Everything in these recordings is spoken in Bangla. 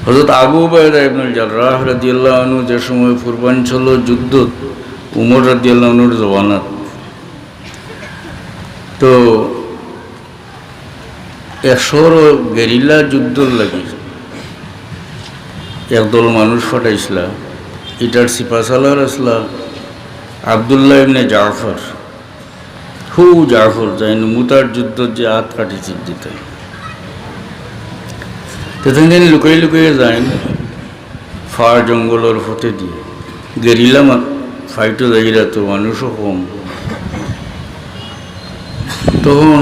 হযরত আবু উবাইদা ইবনুল জাররাহ রাদিয়াল্লাহু আনহু যে সময় পূর্বাঞ্চল যুদ্ধ উমর রাদিয়াল্লাহু আনহুর জওয়ানাত, তো একশোর গেরিলা যুদ্ধর লাগি একদল মানুষ ফাটাইছিলা। এটার সিপাশালার আসলা আবদুল্লাহ ইবনে জাফর, জাফর যাই মুতার যুদ্ধ যে হাত কাটিছে দিতে, তেদিন লুকাই লুকাইয়ে যায় ফার জঙ্গলের ফতে দিয়ে গেরিলা ফাইটও যাইরা, তো মানুষও কম। তখন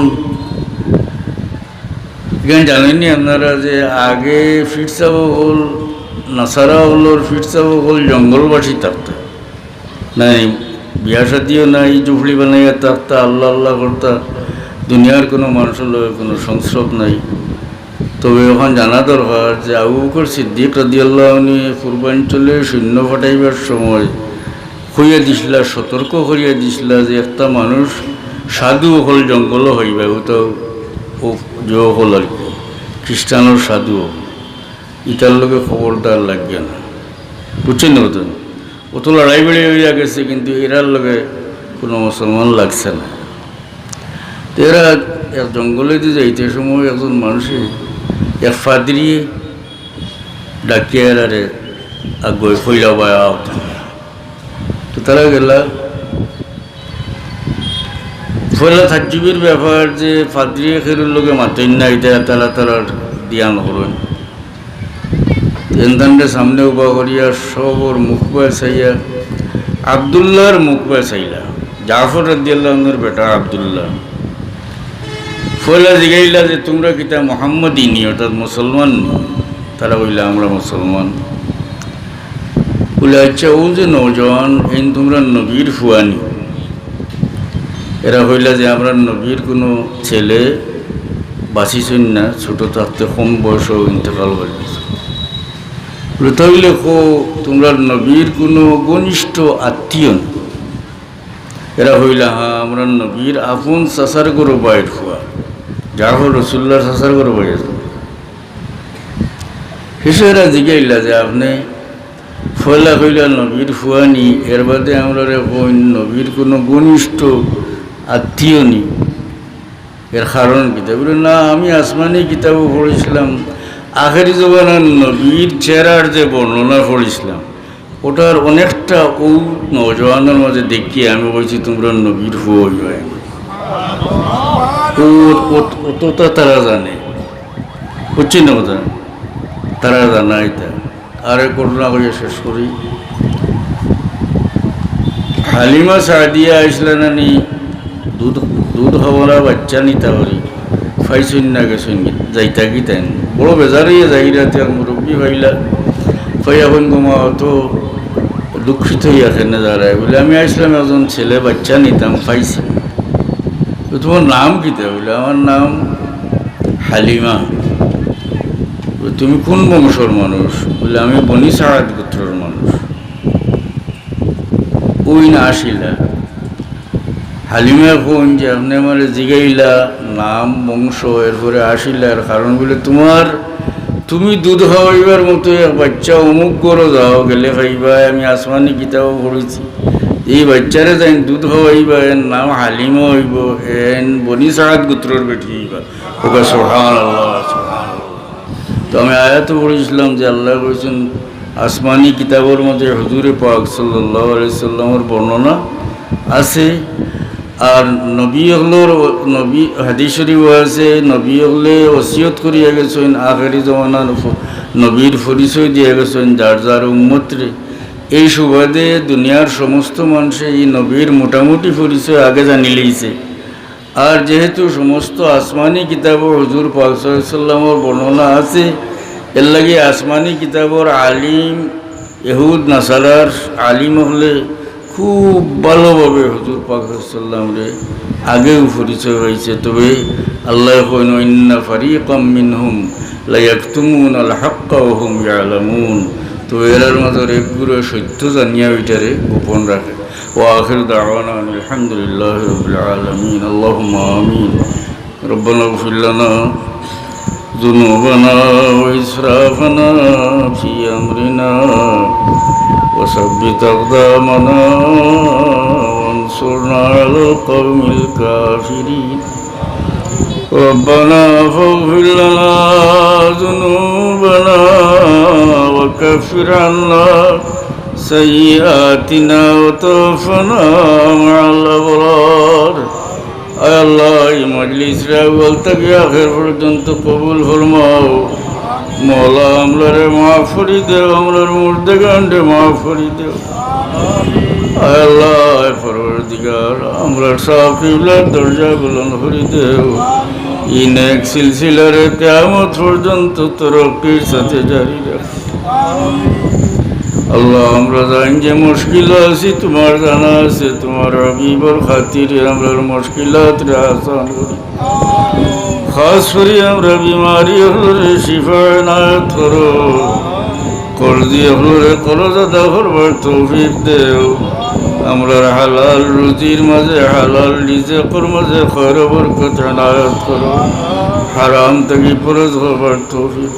এখানে জানেননি আপনারা যে আগে ফিরসাব হল নাসারা হলোর ফিরসাব হল জঙ্গলবাসী থাকতো, নাই বিয়া সাদিও নাই, জুফলি বানাইয়া থাকতা, আল্লাহ আল্লাহ করতা, দুনিয়ার কোনো মানুষের লোকের কোনো সংস্রব নাই। তবে এখন জানা দরকার যে আবু বকর সিদ্দিক রাদিয়াল্লাহু আনহু পূর্বাঞ্চলে সৈন্য ফাটাইবার সময় কইয়া দিছিলা, সতর্ক করিয়া দিছিলা যে একটা মানুষ সাধু হল জঙ্গলও হইবা, তো ও যে হল আর কি খ্রিস্টানোর সাধু ইটার লোকে খবরদার লাগবে না, বুঝছেন না? তো ও তো লড়াই বেড়ে হইয়া গেছে, কিন্তু এরার লোকে কোনো মুসলমান লাগছে না। তো এরা এক জঙ্গলে দিয়ে যাইতে সময় একজন মানুষে এক ফাদরি ডাকিয়া এরারে আগে ফইলা বায়া, তো তারা গেলা ফয়লা থাকজিবির ব্যাপার যে ফাদরি খেরুর লোকে মাতেন না, এটা তারা তারার দিয়ান করেন। তেনদানটা সামনে উবা করিয়া সবর মুখ পায় চাইয়া আবদুল্লাহর মুখ পায় চাইলা, জাফর রাদিয়াল্লাহু আনহুর বেটা আবদুল্লাহ। ফয়লা জিগাইলা যে তোমরা কিতা মোহাম্মদী নি, অর্থাৎ মুসলমান নি? তারা বললা আমরা মুসলমান। বলে আচ্ছা ও যে নৌজওয়ান এই তোমরা নবীর ফুয়ানি? এরা হইলা যে আমরা নবীর কোনো ছেলে বাঁচিছেন না, ছোটো থাকতে কম বয়সেও ইন্তেকাল করে গেছে। তাহলে তোমরা নবীর কোনো ঘনিষ্ঠ আত্মীয়? এরা হইলা হ্যাঁ আমরা নবীর আপন চাচার গরু বাইর ফুয়া, জাফর রসুল্লাহর চাচার গরু বাইর। শেষে এরা জিগাইলা যে আপনি ফয়লা কইলা নবীর ফুয়ানি, এর বাদে আমরা নবীর কোনো ঘনিষ্ঠ আত্মীয় নি, এর কারণ কিতাব? না আমি আসমানি কিতাবও পড়েছিলাম, আখেরি জবানার নবীর চেহারার যে বর্ণনা পড়েছিলাম ওটার অনেকটা ও নওজওয়ানের মাঝে দেখিয়ে আমি বলছি তোমরা নবীর ফুয়াই হয়। অতটা তারা জানে, বুঝছি না কথা, তারা জানা এটা। আরে ঘটনা করিয়া শেষ করি। হালিমা সাদিয়া আসলে নানি দুধ খাওয়া বাচ্চা নিতে পারি, ফাইসুন না গেছেন যাইতা কি তাই বড় বেজারিয়ে যাইরাতে আর মুরব্বী ভাইলা ফাইয়া হন গোমা অত দুঃখিত হইয়া খেনে দাঁড়ায় বলে আমি আসলাম একজন ছেলে বাচ্চা নিতাম, পাইছি। তোমার নাম কিতা? বলে আমার নাম হালিমা। তুমি কোন বংশর মানুষ? বলে আমি বনি সাদ গোত্রের মানুষ। ওই না আসিলা হালিমা কোন যে আপনি আমার জিগাইলা নাম বংশ, এরপরে আসিলার কারণ বলে তুমি দুধ খাওয়াইবার মতো এক বাচ্চা অমুক করো যাও গেলে খাইবা, আমি আসমানি কিতাবও পড়েছি এই বাচ্চারে যাই দুধ খাওয়াইবা, এর নাম হালিমা হইব, এন বনি সাদ গোত্রের বেটি হইবা। ওকে সুবহানাল্লাহ সুবহানাল্লাহ। তো আমি আয়াত পড়েছিলাম যে আল্লাহ বলেছেন আসমানি কিতাবের মধ্যে হুজুরে পাক সাল্লাল্লাহু আলাইহি সাল্লামের বর্ণনা আছে। আর নবী হলোর নবী হাদিস শরীফ আছে, নবী হলে ওসিয়ত করিয়া গেছেন আখেরি জমানার নবীর পরিচয় দিয়ে গেছেন যার যার উম্মতরে। এই সুবাদে দুনিয়ার সমস্ত মানুষে এই নবীর মোটামুটি পরিচয় আগে জানি লইছে। আর যেহেতু সমস্ত আসমানি কিতাবর হুজুর পাক সাল্লাল্লাহু আলাইহি সাল্লামের বর্ণনা আছে, এর লাগে আসমানি কিতাবর আলিম ইহুদ নাসারার আলিম হলে খুব ভালোভাবে হুজুর পাক সাল্লাল্লাহু আলাইহি সাল্লামরে আগেও পরিচয় হয়েছে। তবে আল্লাহ কইন ইন্না ফারিকাম মিনহুম লা ইয়াকতুমুনাল হাক্কা ওয়া হুম ইয়ালামুন। তো এরার মাঝে একগুলো সত্য জানিয়া ওইটারে গোপন রাখে। ওয়া আখিরু দাওয়ানা আলহামদুলিল্লাহি রাব্বিল আলামিন। আল্লাহুম্মা আমিন। রব্বানা ইগফির লানা ذنوبنا وإسرافنا في أمرنا وثبت أقدامنا وانصرنا على القوم الكافرين ربنا فاغفر لنا ذنوبنا وكفر عنا سيئاتنا وتوفنا مع الأبرار আয় আল্লাহ এই মজলিসরা আউয়াল থেকে আখির পর্যন্ত কবুল ফরমাও মওলা আমরারে মাফ করে দেও আমরার মুর্দেগানরে মাফ করে দেও আয় আল্লাহ পরবর্তীকার আমরার সব কিবলার দরজা বুলন্দ করে দেও এই নেক সিলসিলারে কিয়ামত পর্যন্ত তরক্কির সাথে জারি রাখ আল্লাহ আমরা জানি যে মুশকিল আছে তোমার জানা আছে তোমার হাবিবর খাতিরে আমরা মুশকিলাতরে আসান করি খাস করে আমরা বিমারি হলে শিফা এনায়েত করো কর্জি হলে করজাদা করবার তৌফিক দেও আমরা হালাল রুজির মাঝে হালাল রিজেকের মাঝে খৈর বরকত এনায়েত করো হারাম থেকে পরজ হবার তৌফিক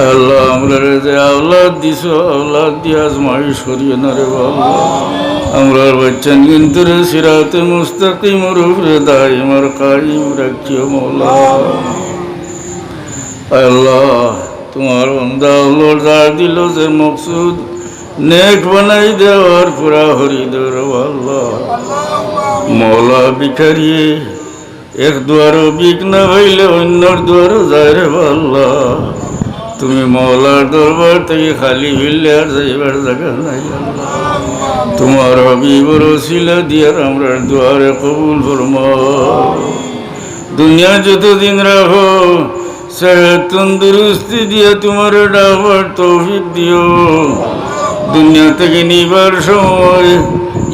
আল্লাহ আমরা যে আওলাদ দিছ আওলাদ দিয়ে আজমাইশ করিও না রে বাবা আমরার বাচ্চান কিন্তু রে সিরাতে মুস্তাকিমর উপরে দাইমার কাইম রাখিও মওলা আল্লাহ তোমার বান্দা আল্লাহ যা দিল যে মকসুদ নেক বানাই দেওয়ার পুরা হরি দেওয়ার আল্লাহ মওলা ভিখারি এক দুয়ারও বিক না হইলে অন্যর দুয়ারও যায় রে আল্লাহ তুমি মওলার দরবার থেকে খালি হইলে আর যাইবার জায়গা নাই তোমার হাবিবর ওসিলা দিয়ার আমরা দুয়ারে কবুল ফরমাও দুনিয়া যতদিন রাখো সেহত তন্দুরুস্তি দিয়ে তোমার ডাকবার তৌফিক দিও দুনিয়া থেকে নিবার সময়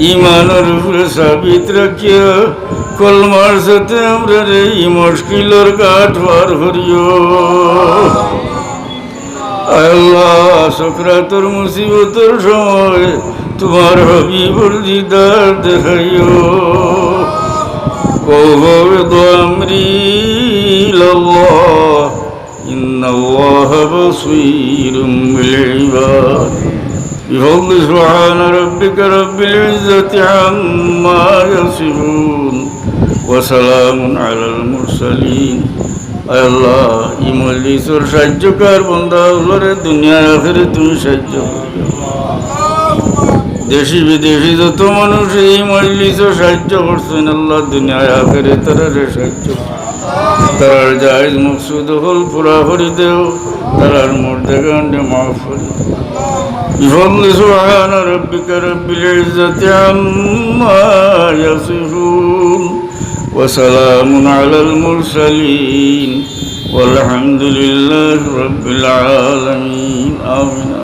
ইমানের উপরে সাবিত রাখিয়া কলমার সাথে আমরা এই মুশকিলের ঘাট পার করিও আল্লাহ সকরাতর মুসিবতর সময় তোমার হাবিবর দিদার দেখাইও وَوَضَ أَمْرِي إِلَى اللَّهِ إِنَّ اللَّهَ بَصِيرٌ بِالْعِبَادِ بِفَضْلِ سُبْحَانَ رَبِّكَ رَبِّ الْعِزَّةِ عَمَّا يَصِفُونَ وَسَلَامٌ عَلَى الْمُرْسَلِينَ আল্লাহ এই মজলিসের সাহায্যকার বান্দা আল্লাহরে দুনিয়ায় আখিরে তুমি সাহায্য করিও দেশি বিদেশি যত মানুষ এই মজলিসে সাহায্য করছেন আল্লাহ দুনিয়ায় আখিরে তারারে সাহায্য তারার জায়েজ মকসুদ হল পুরা করে দেও তারার মুর্দেগানরে মাফ করে দেও بفضل سبحان ربك رب العزة عما يصفون وسلام على المرسلين والحمد لله رب العالمين آمين